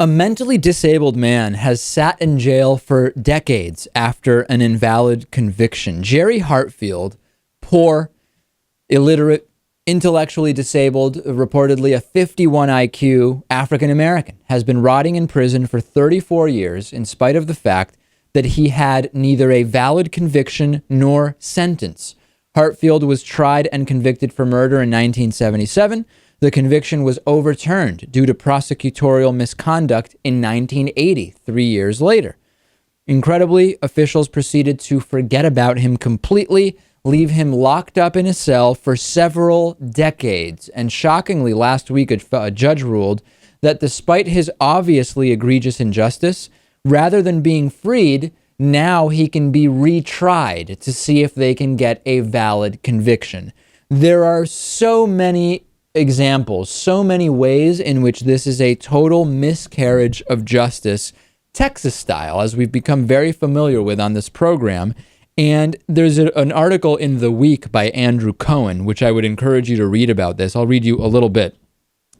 A mentally disabled man has sat in jail for decades after an invalid conviction. Jerry Hartfield, poor, illiterate, intellectually disabled, reportedly a 51 IQ African American, has been rotting in prison for 34 years in spite of the fact that he had neither a valid conviction nor sentence. Hartfield was tried and convicted for murder in 1977. The conviction was overturned due to prosecutorial misconduct in 1980, 3 years later. Incredibly, officials proceeded to forget about him completely, leave him locked up in a cell for several decades. And shockingly, last week, a judge ruled that despite his obviously egregious injustice, rather than being freed, now he can be retried to see if they can get a valid conviction. There are so many examples, so many ways in which this is a total miscarriage of justice, Texas style, as we've become very familiar with on this program. And there's an article in The Week by Andrew Cohen, which I would encourage you to read about this. I'll read you a little bit.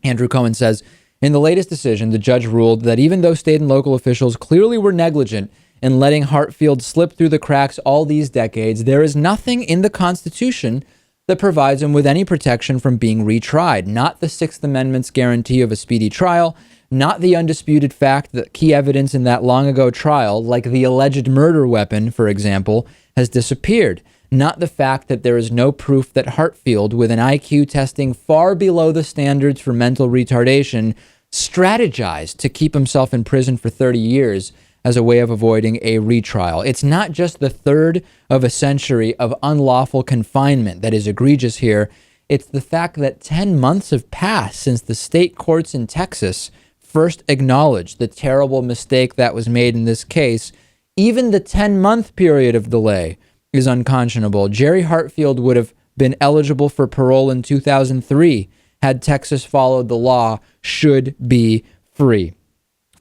Andrew Cohen says, in the latest decision, the judge ruled that even though state and local officials clearly were negligent in letting Hartfield slip through the cracks all these decades, there is nothing in the Constitution that provides him with any protection from being retried. Not the Sixth Amendment's guarantee of a speedy trial, not the undisputed fact that key evidence in that long ago trial, like the alleged murder weapon, for example, has disappeared. Not the fact that there is no proof that Hartfield, with an IQ testing far below the standards for mental retardation, strategized to keep himself in prison for 30 years as a way of avoiding a retrial. It's not just the third of a century of unlawful confinement that is egregious here. It's the fact that 10 months have passed since the state courts in Texas first acknowledged the terrible mistake that was made in this case. Even the 10-month period of delay is unconscionable. Jerry Hartfield would have been eligible for parole in 2003 had Texas followed the law, should be free.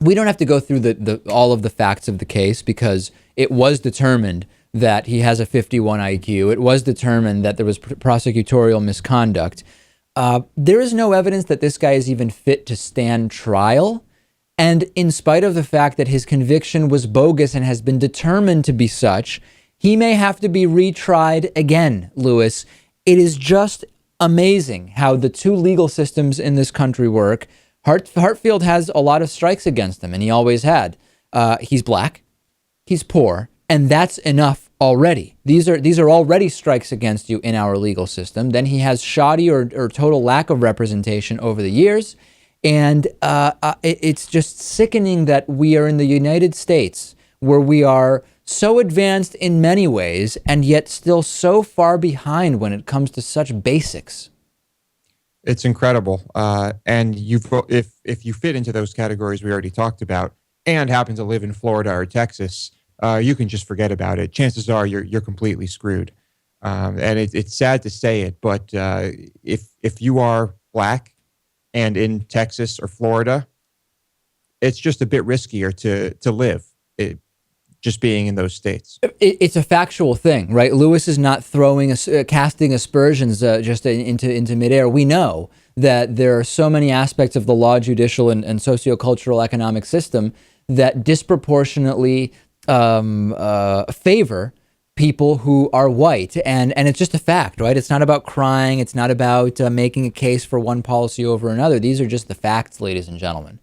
We don't have to go through all of the facts of the case because it was determined that he has a 51 IQ. It was determined that there was prosecutorial misconduct. There is no evidence that this guy is even fit to stand trial. And in spite of the fact that his conviction was bogus and has been determined to be such, he may have to be retried again, Lewis. It is just amazing how the two legal systems in this country work. Hartfield has a lot of strikes against him, and he always had. He's black, he's poor, and that's enough already. These are already strikes against you in our legal system. Then he has shoddy or total lack of representation over the years, and it's just sickening that we are in the United States where we are so advanced in many ways and yet still so far behind when it comes to such basics. It's incredible. And if you fit into those categories we already talked about and happen to live in Florida or Texas, you can just forget about it. Chances are you're completely screwed. And it's sad to say it, but if you are black and in Texas or Florida, it's just a bit riskier to live. Just being in those states. It's a factual thing, right? Lewis is not casting aspersions just into midair. We know that there are so many aspects of the law, judicial, and sociocultural economic system that disproportionately favor people who are white. And it's just a fact, right? It's not about crying. It's not about making a case for one policy over another. These are just the facts, ladies and gentlemen.